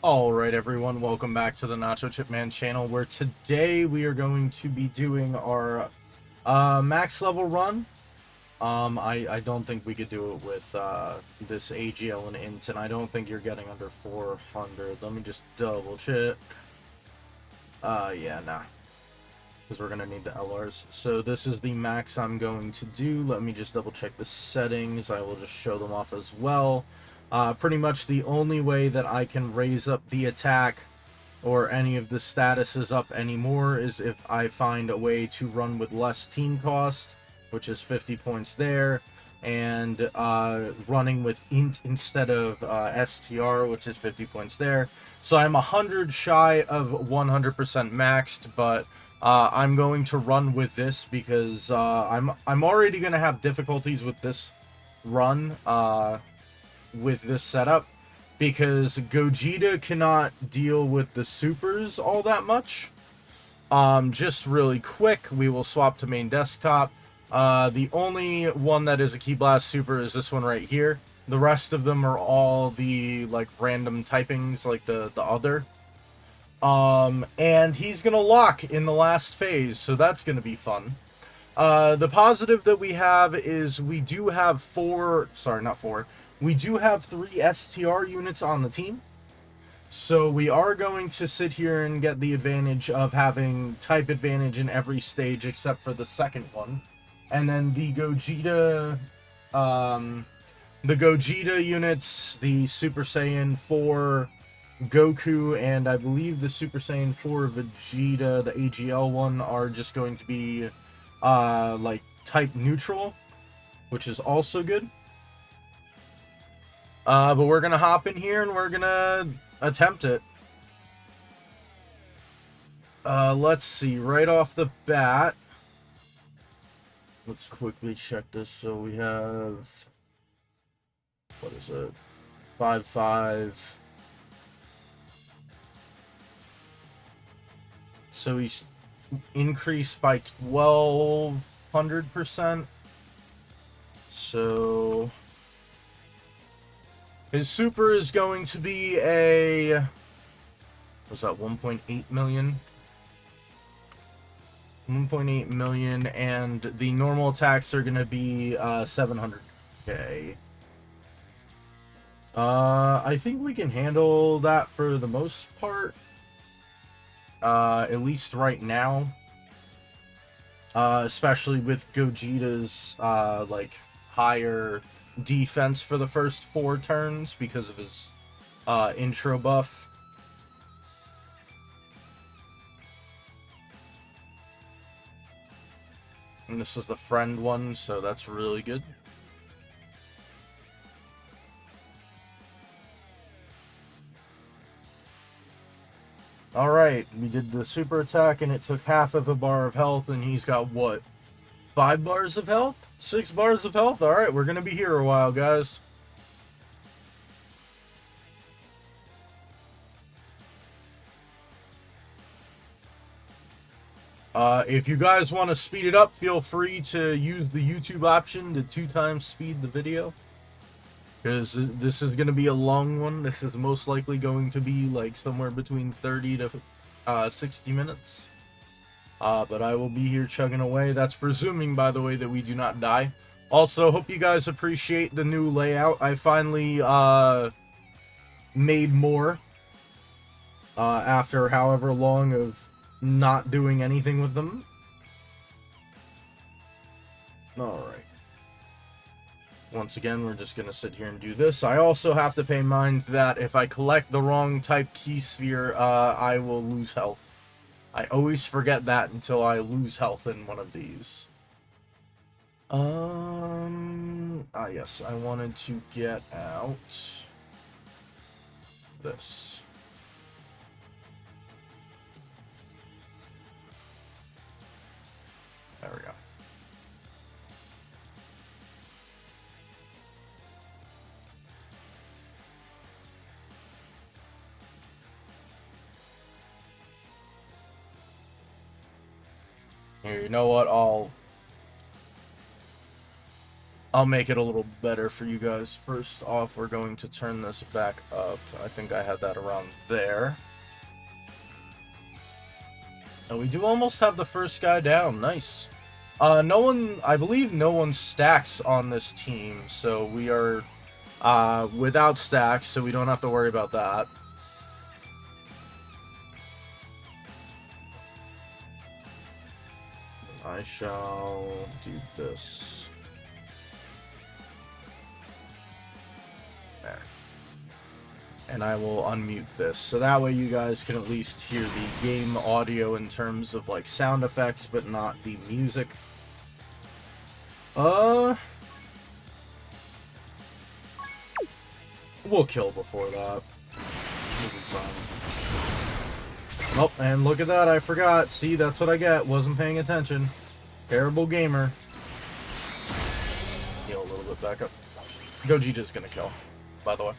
Alright everyone, welcome back to the Nacho Chip Man channel, where today we are going to be doing our max level run. I don't think we could do it with this AGL and int, and I don't think you're getting under 400. Let me just double check. Yeah, nah. Because we're going to need the LRs. So this is the max I'm going to do. Let me just double check the settings. I will just show them off as well. Pretty much the only way that I can raise up the attack or any of the statuses up anymore is if I find a way to run with less team cost, which is 50 points there, and running with int instead of STR, which is 50 points there. So I'm 100 shy of 100% maxed, but I'm going to run with this because I'm already going to have difficulties with this run with this setup, because Gogeta cannot deal with the supers all that much. Just really quick, we will swap to main desktop. The only one that is a Ki Blast super is this one right here. The rest of them are all the like random typings, like the other. And he's gonna lock in the last phase, so that's gonna be fun. The positive that we have is we do have we do have 3 STR units on the team. So we are going to sit here and get the advantage of having type advantage in every stage except for the second one. And then the Gogeta units, the Super Saiyan 4 Goku, and I believe the Super Saiyan 4 Vegeta, the AGL one, are just going to be like type neutral, which is also good. But we're gonna hop in here and we're gonna attempt it. Let's see, right off the bat, let's quickly check this. So we have, what is it, 5-5. So he's increased by 1200%. So his super is going to be a, what's that, 1.8 million? 1.8 million, and the normal attacks are going to be 700k. I think we can handle that for the most part. At least right now. Especially with Gogeta's, like, higher defense for the first 4 turns because of his, intro buff. And this is the friend one, so that's really good. Alright, we did the super attack and it took half of a bar of health, and he's got, what, 5 bars of health? 6 bars of health? Alright, we're gonna be here a while, guys. If you guys want to speed it up, feel free to use the YouTube option to 2 times speed the video. Because this is going to be a long one. This is most likely going to be like somewhere between 30 to 60 minutes. But I will be here chugging away. That's presuming, by the way, that we do not die. Also, hope you guys appreciate the new layout. I finally made more after however long of not doing anything with them. Alright. Once again, we're just going to sit here and do this. I also have to pay in mind that if I collect the wrong type key sphere, I will lose health. I always forget that until I lose health in one of these. Yes, I wanted to get out this. There we go. Here, you know what? I'll make it a little better for you guys. First off, we're going to turn this back up. I think I had that around there. And we do almost have the first guy down. Nice. I believe no one stacks on this team, so we are without stacks, so we don't have to worry about that. I shall do this. There. And I will unmute this, so that way you guys can at least hear the game audio in terms of like sound effects, but not the music. We'll kill before that. We'll be fine. Oh, and look at that, I forgot. See, that's what I get. Wasn't paying attention. Terrible gamer. Heal a little bit back up. Gogeta's gonna kill, by the way.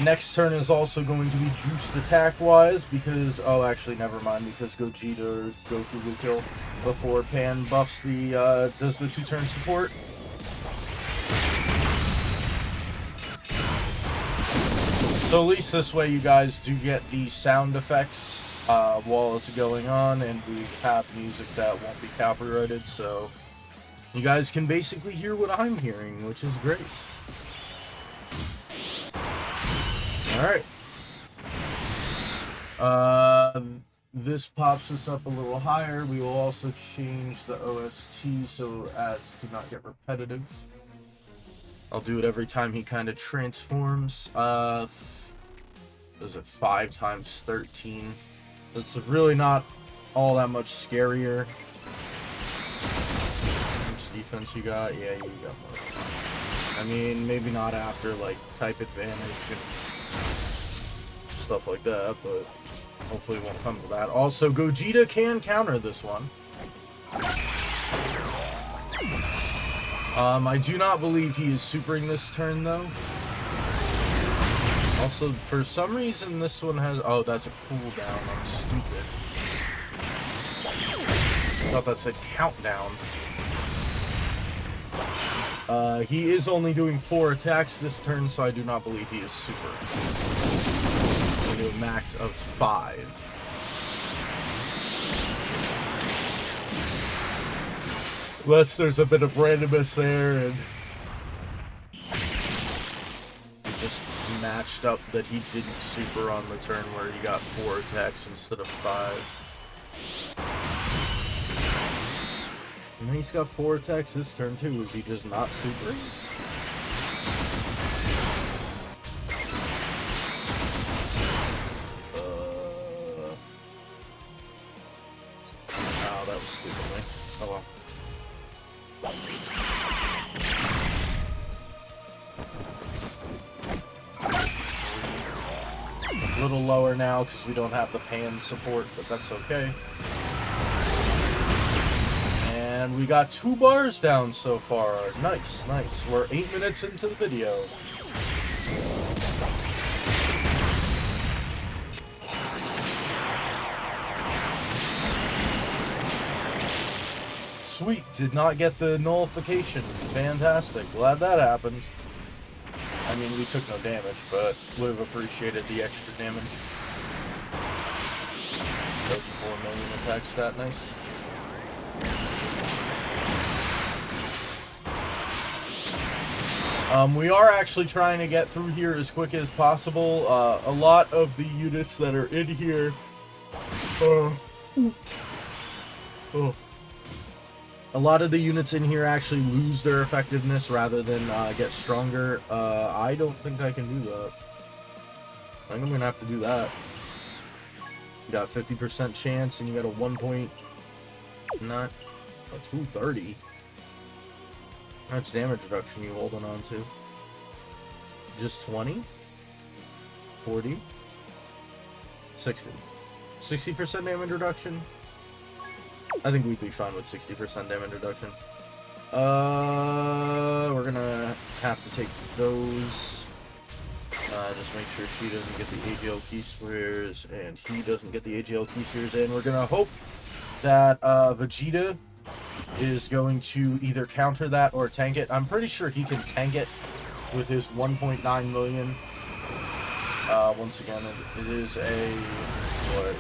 Next turn is also going to be juiced attack-wise because... Oh, actually, never mind, because Gogeta or Goku will kill before Pan buffs the, does the 2-turn support. So at least this way you guys do get the sound effects while it's going on, and we have music that won't be copyrighted, so you guys can basically hear what I'm hearing, which is great. Alright. This pops us up a little higher. We will also change the OST so as to not get repetitive. I'll do it every time he kind of transforms. What is it, 5 times 13? It's really not all that much scarier. How much defense you got? Yeah, you got more. I mean, maybe not after, like, type advantage and stuff like that, but hopefully it won't come to that. Also, Gogeta can counter this one. I do not believe he is supering this turn, though. Also, for some reason, this one has... Oh, that's a cooldown. I'm stupid. I thought that said countdown. He is only doing 4 attacks this turn, so I do not believe he is super. We'll do a max of 5. Unless there's a bit of randomness there, and it just matched up that he didn't super on the turn where he got 4 attacks instead of 5. And he's got 4 attacks this turn too. Is he just not supering? Oh, that was stupid of me. Oh well. A little lower now because we don't have the pan support, but that's okay. And we got 2 bars down so far. Nice, nice. We're 8 minutes into the video. Sweet, did not get the nullification. Fantastic, glad that happened. I mean, we took no damage, but would have appreciated the extra damage. 34 million attack stat, nice. We are actually trying to get through here as quick as possible. A lot of the units that are in here... A lot of the units in here actually lose their effectiveness rather than get stronger. I don't think I can do that. I think I'm going to have to do that. You got a 50% chance and you got a 230. How much damage reduction you holding on to? Just 20? 40? 60. 60% damage reduction? I think we'd be fine with 60% damage reduction. We're gonna have to take those. Just make sure she doesn't get the AGL key spheres, and he doesn't get the AGL key spheres, and we're gonna hope that Vegeta is going to either counter that or tank it. I'm pretty sure he can tank it with his 1.9 million. Once again, it is a, what,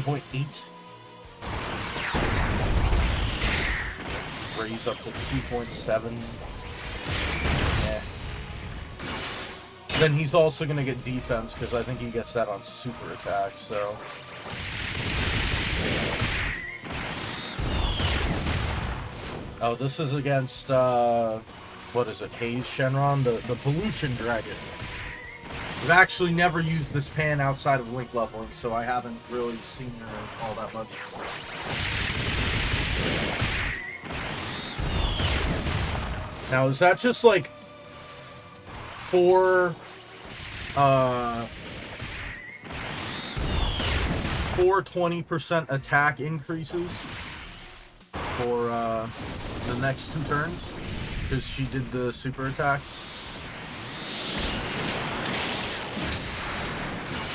1.8? Raise up to 2.7. Yeah. Then he's also going to get defense, because I think he gets that on super attack, so... Oh, this is against, what is it, Haze Shenron? The Pollution Dragon. I've actually never used this pan outside of link leveling, so I haven't really seen her all that much. Now, is that just, like, four 20% attack increases for the next 2 turns? Because she did the super attacks.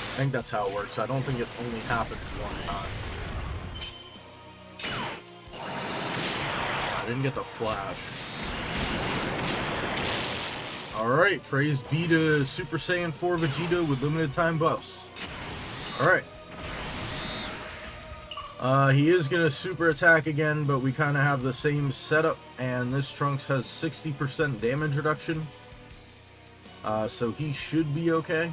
I think that's how it works. I don't think it only happens one time. I didn't get the flash. Alright, praise be to Super Saiyan 4 Vegeta with limited time buffs. Alright. He is going to super attack again, but we kind of have the same setup, and this Trunks has 60% damage reduction. So he should be okay.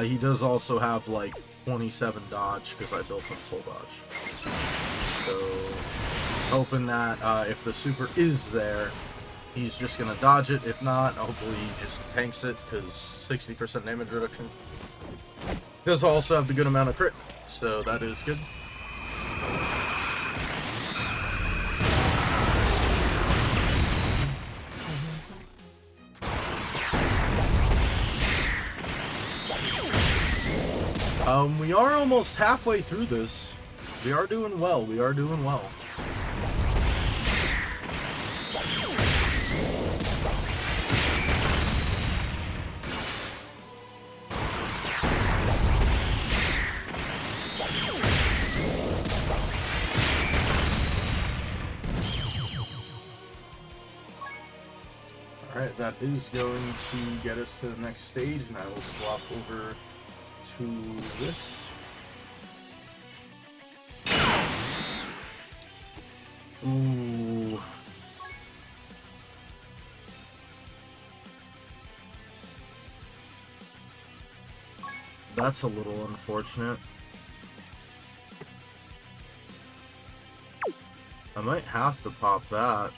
He does also have, like, 27 dodge, because I built him full dodge. So, hoping that if the super is there, he's just going to dodge it. If not, hopefully he just tanks it, because 60% damage reduction. Does also have the good amount of crit, so that is good. We are almost halfway through this. We are doing well. We are doing well. Alright, that is going to get us to the next stage, and I will swap over to this. Ooh. That's a little unfortunate. I might have to pop that.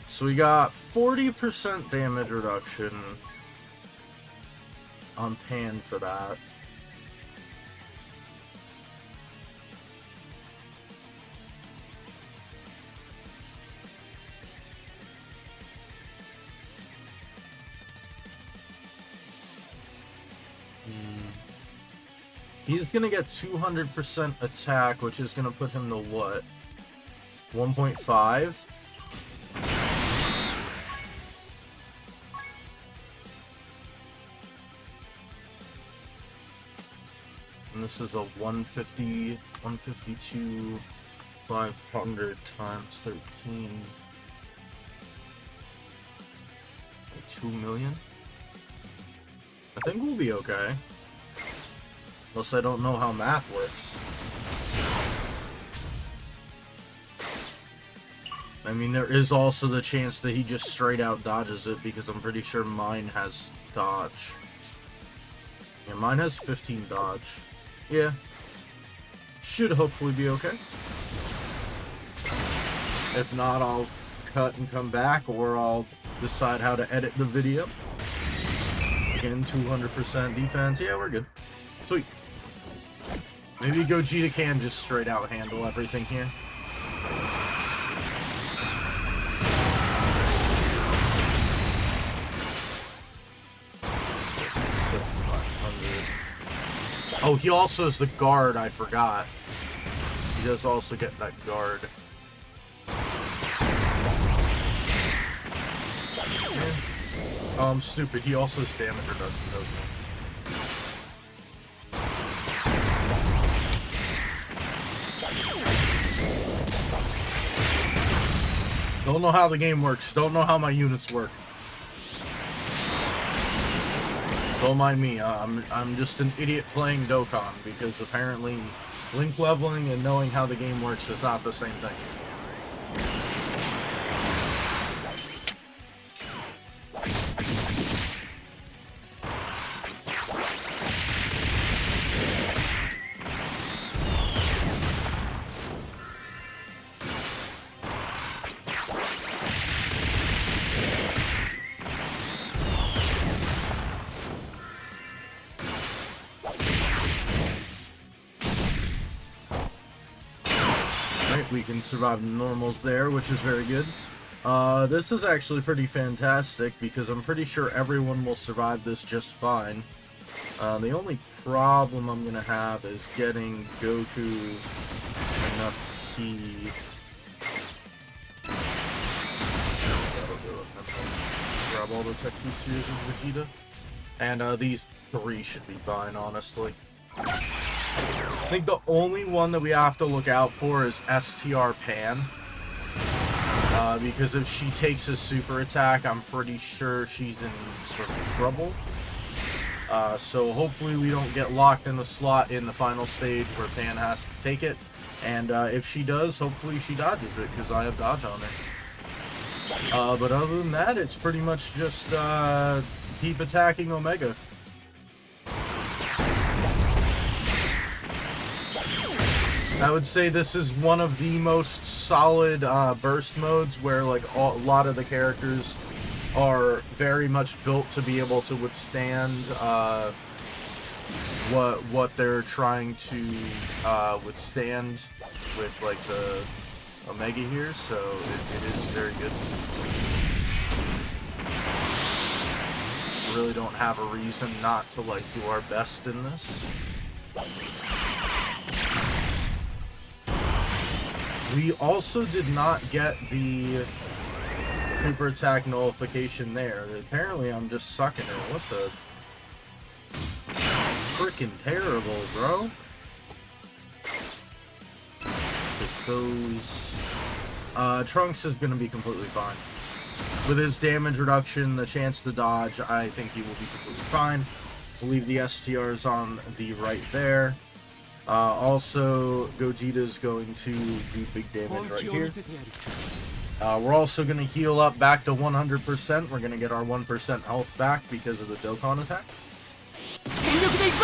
So we got 40% damage reduction on Pan for that. He's gonna get 200% attack, which is gonna put him to what? 1.5? And this is a 150, 152, 500 times 13. 2 million? I think we'll be okay. Unless I don't know how math works. I mean, there is also the chance that he just straight out dodges it, because I'm pretty sure mine has dodge. Yeah, mine has 15 dodge. Yeah. Should hopefully be okay. If not, I'll cut and come back, or I'll decide how to edit the video. Again, 200% defense. Yeah, we're good. Sweet. Maybe Gogeta can just straight out handle everything here. Oh, he also has the guard, I forgot. He does also get that guard. Yeah. Oh, I'm stupid. He also has damage reduction, doesn't he? Don't know how the game works. Don't know how my units work. Don't mind me. I'm just an idiot playing Dokkan because apparently link leveling and knowing how the game works is not the same thing. We can survive the normals there, which is very good. This is actually pretty fantastic because I'm pretty sure everyone will survive this just fine. The only problem I'm gonna have is getting Goku enough ki. That'll do it. Grab all the Tech Ki spheres of Vegeta. And these 3 should be fine, honestly. I think the only one that we have to look out for is STR Pan. Because if she takes a super attack, I'm pretty sure she's in sort of trouble. So hopefully we don't get locked in the slot in the final stage where Pan has to take it. And if she does, hopefully she dodges it, because I have dodge on her. But other than that, it's pretty much just keep attacking Omega. I would say this is one of the most solid burst modes where like a lot of the characters are very much built to be able to withstand what they're trying to withstand with like the Omega here, so it is very good. We really don't have a reason not to like do our best in this. We also did not get the super attack nullification there. Apparently I'm just sucking it. What the? Freaking terrible, bro. It goes... Trunks is going to be completely fine. With his damage reduction, the chance to dodge, I think he will be completely fine. We'll leave the STRs on the right there. Also, Gogeta's going to do big damage right here. We're also going to heal up back to 100%. We're going to get our 1% health back because of the Dokkan attack.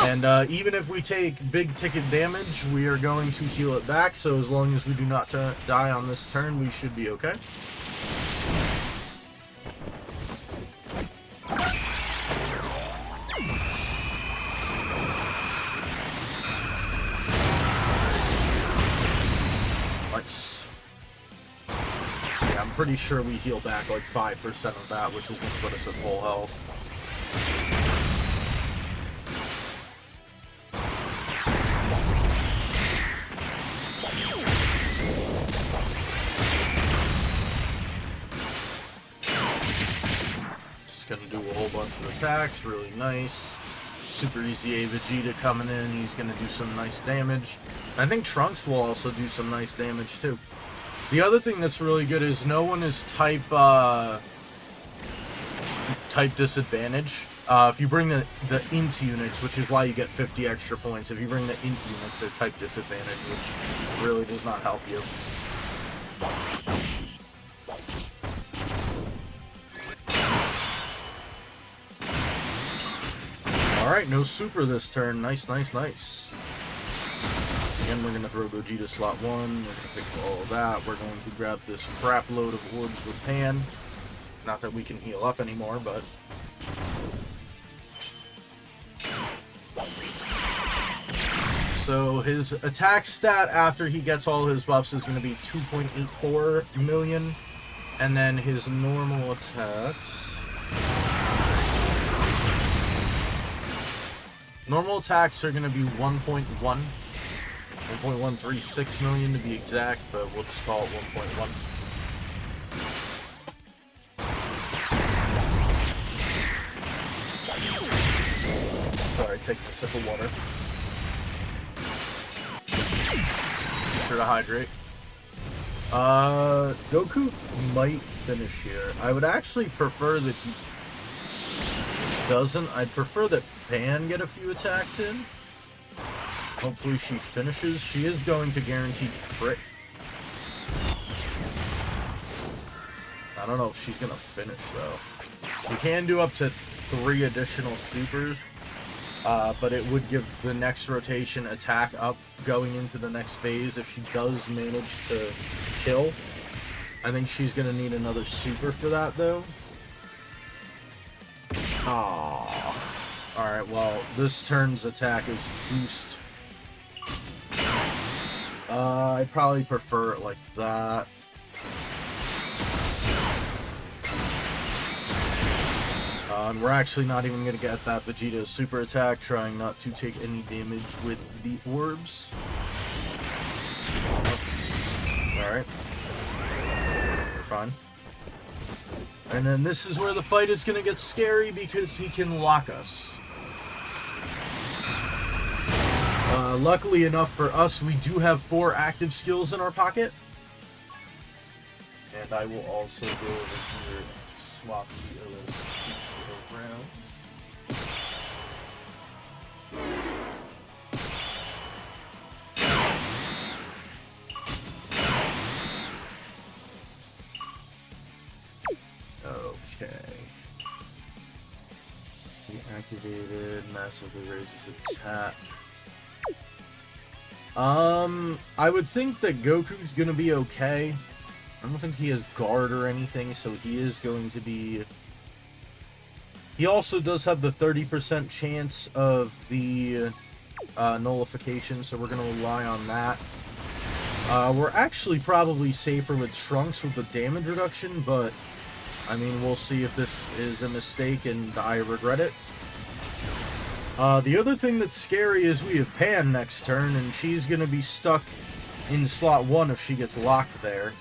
And even if we take big ticket damage, we are going to heal it back. So as long as we do not die on this turn, we should be okay. Nice. Yeah, I'm pretty sure we heal back like 5% of that, which is going to put us at full health. Just going to do a whole bunch of attacks, really nice. Super easy A Vegeta coming in, he's going to do some nice damage. I think Trunks will also do some nice damage too. The other thing that's really good is no one is type disadvantage. If you bring the int units, which is why you get 50 extra points, if you bring the int units, they're type disadvantage, which really does not help you. Alright, no super this turn. Nice, nice, nice. Again, we're going to throw Gogeta slot 1. We're going to pick all of that. We're going to grab this crap load of orbs with Pan. Not that we can heal up anymore, but... So his attack stat after he gets all his buffs is going to be 2.84 million. And then his normal attacks... Normal attacks are going to be 1.136 million to be exact, but we'll just call it 1.1. taking a sip of water. Be sure to hydrate. Goku might finish here. I would actually prefer that he doesn't. I'd prefer that Pan get a few attacks in. Hopefully she finishes. She is going to guarantee crit. I don't know if she's going to finish, though. She can do up to 3 additional supers, but it would give the next rotation attack up going into the next phase if she does manage to kill. I think she's going to need another super for that, though. Aww. Alright, well, this turn's attack is juiced. I'd probably prefer it like that. And we're actually not even going to get that Vegeta super attack, trying not to take any damage with the orbs. Alright. We're fine. And then this is where the fight is going to get scary because he can lock us. Luckily enough for us, we do have 4 active skills in our pocket. And I will also go over here and swap the LSP around. Okay. He activated, massively raises attack. I would think that Goku's gonna be okay. I don't think he has guard or anything, so he is going to be... He also does have the 30% chance of the nullification, so we're going to rely on that. We're actually probably safer with Trunks with the damage reduction, but I mean, we'll see if this is a mistake and I regret it. The other thing that's scary is we have Pan next turn, and she's going to be stuck in slot 1 if she gets locked there.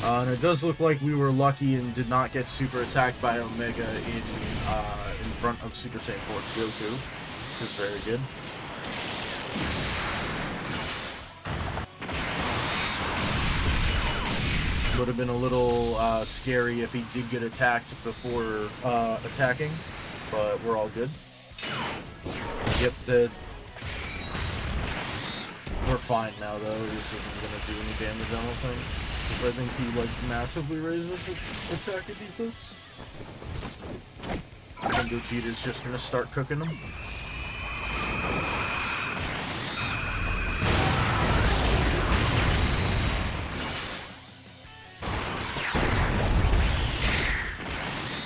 And it does look like we were lucky and did not get super attacked by Omega in front of Super Saiyan 4 Goku, which is very good. Would have been a little scary if he did get attacked before attacking, but we're all good. Yep, dead. We're fine now, though. This isn't going to do any damage, I don't think. Because I think he, like, massively raises attack and defense. I think Gogeta's just going to start cooking them.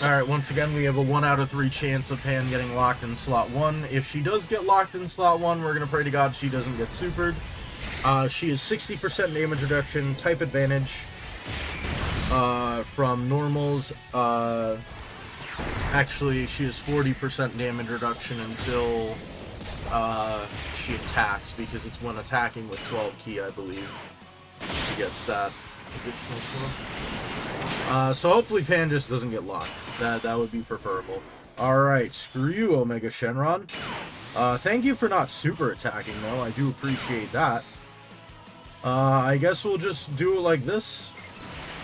Alright, once again, we have a 1 out of 3 chance of Pan getting locked in slot 1. If she does get locked in slot 1, we're going to pray to God she doesn't get supered. She is 60% damage reduction, type advantage from normals. Actually, she has 40% damage reduction until she attacks, because it's when attacking with 12 ki, I believe. She gets that additional plus. So hopefully Pan just doesn't get locked. That would be preferable. Alright, screw you, Omega Shenron. Thank you for not super attacking, though. I do appreciate that. I guess we'll just do it like this.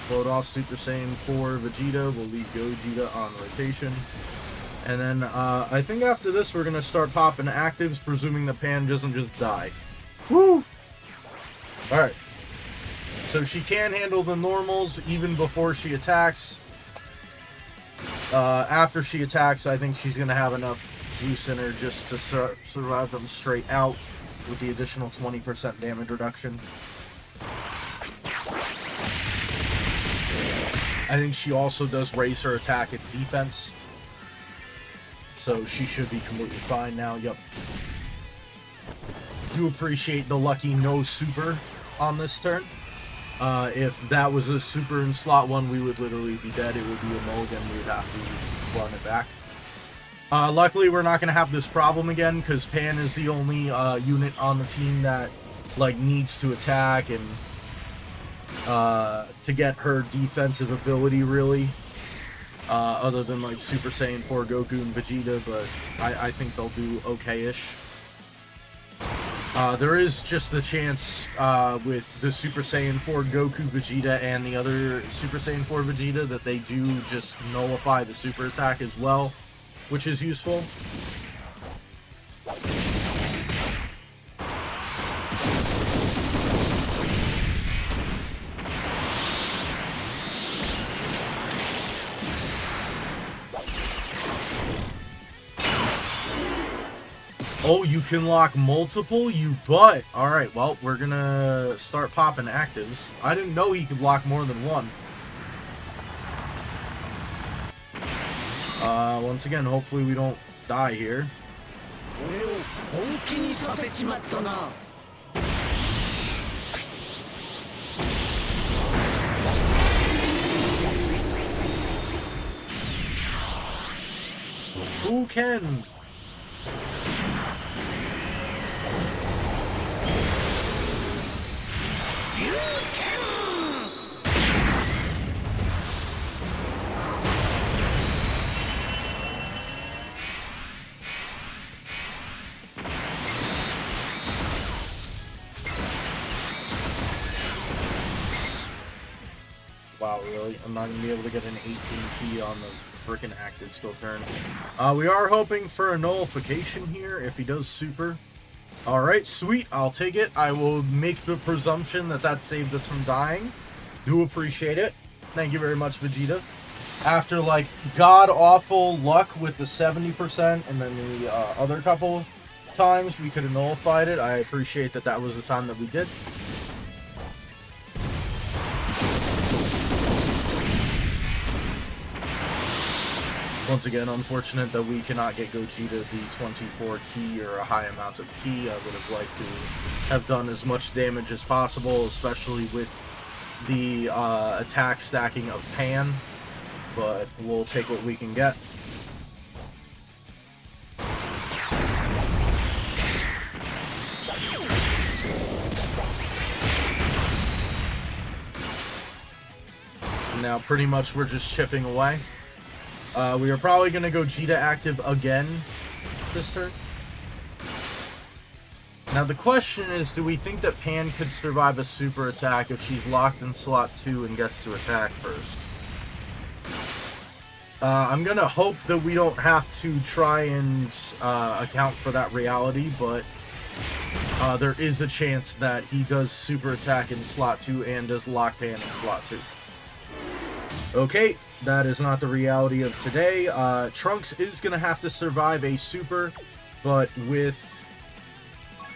Float off Super Saiyan 4 Vegeta. We'll leave Gogeta on rotation. And then, I think after this we're gonna start popping actives, presuming the Pan doesn't just die. Woo! Alright. So she can handle the normals even before she attacks. After she attacks, I think she's gonna have enough juice in her just to survive them straight out with the additional 20% damage reduction. I think she also does raise her attack and defense. So she should be completely fine now. Yep. Do appreciate the lucky no super on this turn. If that was a super in slot 1, we would literally be dead. It would be a mulligan. We would have to run it back. Luckily, we're not going to have this problem again, because Pan is the only unit on the team that needs to attack and to get her defensive ability, really. other than like Super Saiyan 4 Goku and Vegeta, but I think they'll do okay-ish. There is just the chance with the Super Saiyan 4 Goku Vegeta and the other Super Saiyan 4 Vegeta that they do just nullify the super attack as well, which is useful. Oh, you can lock multiple? You butt! Alright, well, we're gonna start popping actives. I didn't know he could lock more than one. Once again, hopefully we don't die here. Who can? Wow, really? I'm not going to be able to get an 18p on the frickin' active skill turn. We are hoping for a nullification here if he does super. Alright, sweet. I'll take it. I will make the presumption that that saved us from dying. Do appreciate it. Thank you very much, Vegeta. After, like, god-awful luck with the 70% and then the other couple times we could have nullified it, I appreciate that that was the time that we did. Once again, unfortunate that we cannot get Gogeta the 24 key or a high amount of key. I would have liked to have done as much damage as possible, especially with the attack stacking of Pan, but we'll take what we can get. Now pretty much we're just chipping away. We are probably going to go Gogeta active again this turn. Now the question is, do we think that Pan could survive a super attack if she's locked in slot 2 and gets to attack first? I'm going to hope that we don't have to try and account for that reality, but there is a chance that he does super attack in slot 2 and does lock Pan in slot 2. Okay. That is not the reality of today. Trunks is going to have to survive a super, but with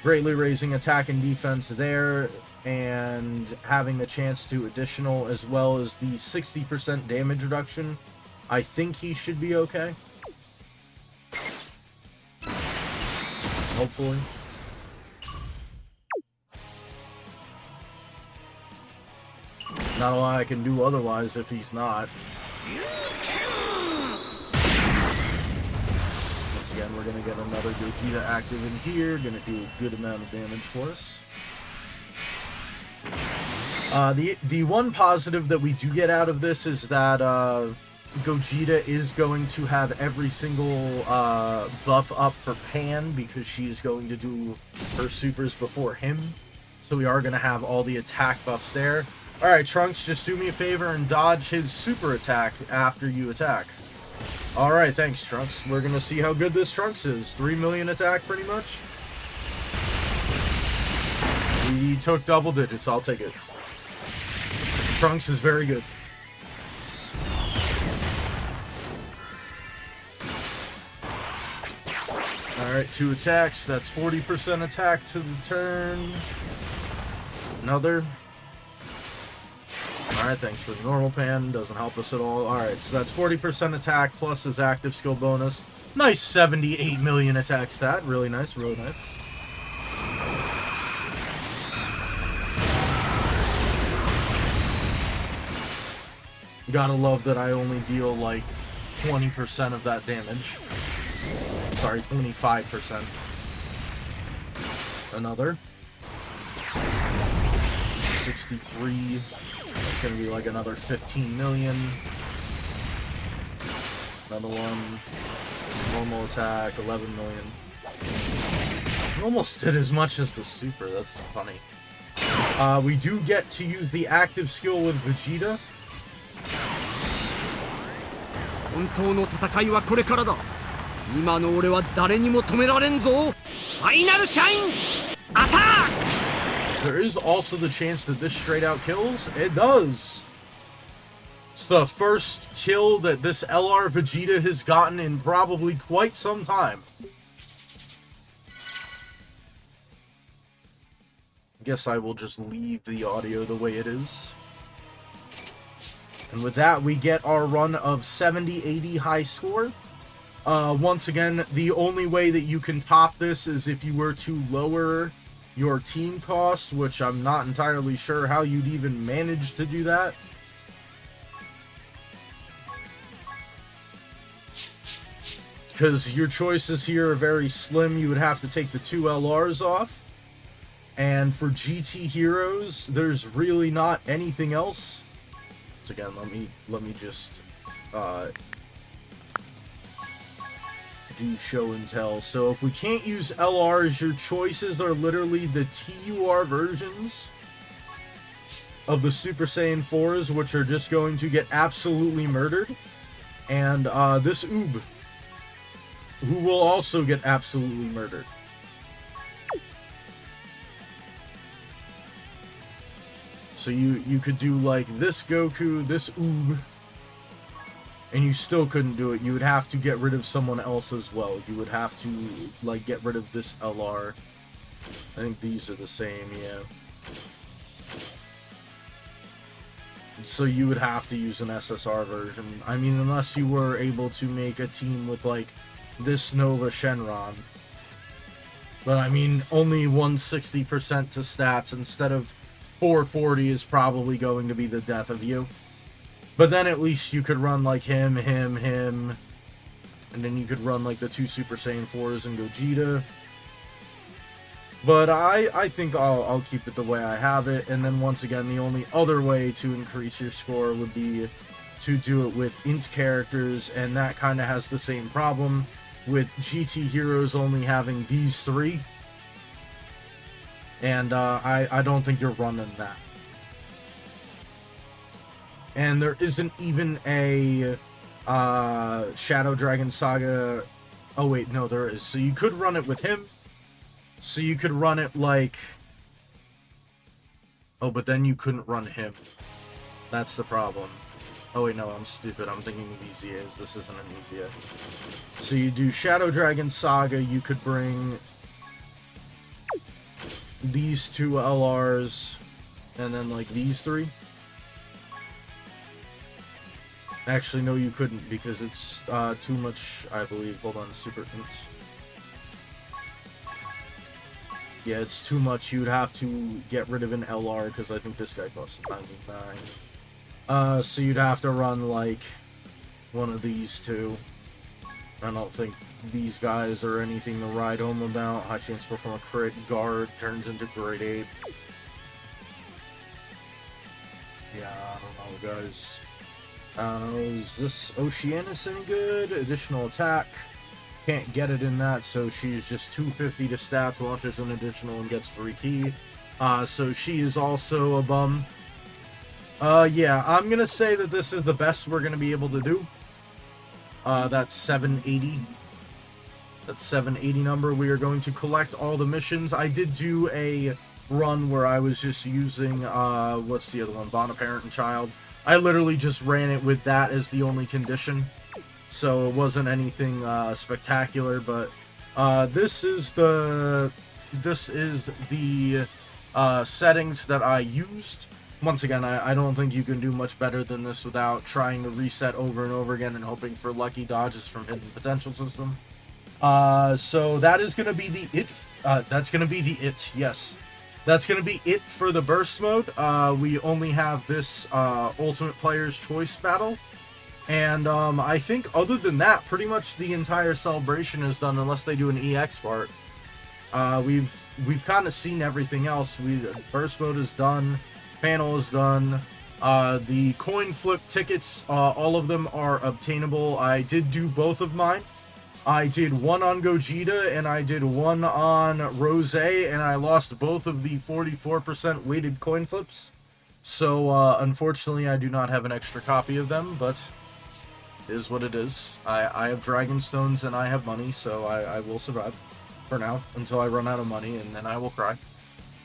greatly raising attack and defense there, and having the chance to additional as well as the 60% damage reduction, I think he should be okay. Hopefully. Not a lot I can do otherwise if he's not. Once again, we're going to get another Gogeta active in here. Going to do a good amount of damage for us. The one positive that we do get out of this is that Gogeta is going to have every single buff up for Pan because she is going to do her supers before him. So we are going to have all the attack buffs there. Alright, Trunks, just do me a favor and dodge his super attack after you attack. Alright, thanks, Trunks. We're gonna see how good this Trunks is. 3 million attack, pretty much. We took double digits, I'll take it. Trunks is very good. Alright, 2 attacks. That's 40% attack to the turn. Another. Alright, thanks for the normal Pan. Doesn't help us at all. Alright, so that's 40% attack plus his active skill bonus. Nice 78 million attack stat. Really nice, really nice. Gotta love that I only deal like 20% of that damage. Sorry, 25%. Another. 63. That's gonna be like another 15 million. Another one. Normal attack, 11 million. It almost did as much as the super, that's funny. We do get to use the active skill with Vegeta. 本当の戦いはこれからだ。今の俺は誰にも止められんぞ。ファイナルシャインアタック! There is also the chance that this straight out kills. It does. It's the first kill that this LR Vegeta has gotten in probably quite some time. Guess I will just leave the audio the way it is. And with that, we get our run of 70-80 high score. Once again, the only way that you can top this is if you were to lower your team cost, which I'm not entirely sure how you'd even manage to do that. Because your choices here are very slim. You would have to take the 2 LRs off. And for GT Heroes, there's really not anything else. So again, let me just do show and tell. So if we can't use LRs, your choices are literally the TUR versions of the Super Saiyan 4s, which are just going to get absolutely murdered. And this Oob, who will also get absolutely murdered. So you could do like this Goku, this Oob, and you still couldn't do it. You would have to get rid of someone else as well. You would have to like get rid of this LR. I think these are the same, yeah. So you would have to use an SSR version. I mean, unless you were able to make a team with like this Nova Shenron. But I mean, only 160% to stats instead of 440 is probably going to be the death of you. But then at least you could run like him, and then you could run like the 2 Super Saiyan 4s and Gogeta. But I think I'll keep it the way I have it, and then once again, the only other way to increase your score would be to do it with int characters, and that kind of has the same problem with GT Heroes only having these 3. And I don't think you're running that. And there isn't even a Shadow Dragon Saga. Oh wait, no, there is. So you could run it with him. So you could run it like... Oh, but then you couldn't run him. That's the problem. Oh wait, no, I'm stupid. I'm thinking of EZAs. This isn't an EZA. So you do Shadow Dragon Saga. You could bring these 2 LRs, and then like these 3. Actually, no, you couldn't, because it's too much, I believe. Hold on, super int. Yeah, it's too much. You'd have to get rid of an LR, because I think this guy costs 99. So you'd have to run like one of these 2. I don't think these guys are anything to write home about. High chance for from a crit. Guard turns into grade 8. Yeah, I don't know, guys. Is this Oceanus any good? Additional attack. Can't get it in that, so she's just 250 to stats, launches an additional and gets 3 key. So she is also a bum. Yeah, I'm gonna say that this is the best we're gonna be able to do. That's 780. That's 780 number. We are going to collect all the missions. I did do a run where I was just using, what's the other one? Bond of Parent and Child. I literally just ran it with that as the only condition. So it wasn't anything spectacular, but this is the settings that I used. Once again, I don't think you can do much better than this without trying to reset over and over again and hoping for lucky dodges from Hidden Potential System. So that is going to be the it. That's going to be the it. Yes, that's going to be it for the burst mode. We only have this Ultimate Player's Choice battle. And I think other than that, pretty much the entire celebration is done, unless they do an EX part. We've kind of seen everything else. Burst mode is done, panel is done, The coin flip tickets, all of them are obtainable. I did do both of mine. I did one on Gogeta and I did one on Rose, and I lost both of the 44% weighted coin flips. So, unfortunately, I do not have an extra copy of them, but it is what it is. I have Dragon Stones and I have money, so I will survive for now until I run out of money, and then I will cry.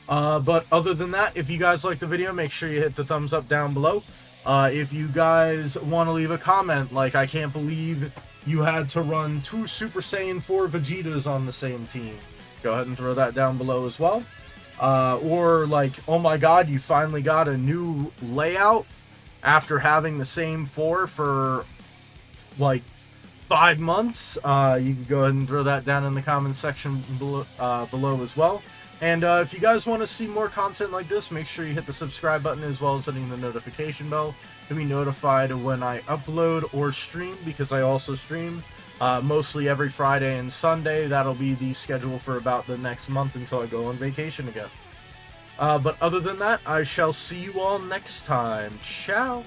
But other than that, if you guys liked the video, make sure you hit the thumbs up down below. If you guys want to leave a comment, like, I can't believe you had to run 2 Super Saiyan 4 Vegetas on the same team, go ahead and throw that down below as well. Or, like, oh my god, you finally got a new layout after having the same 4 for, like, 5 months. You can go ahead and throw that down in the comments section below as well. And if you guys want to see more content like this, make sure you hit the subscribe button as well as hitting the notification bell to be notified when I upload or stream, because I also stream mostly every Friday and Sunday. That'll be the schedule for about the next month until I go on vacation again. But other than that, I shall see you all next time. Ciao!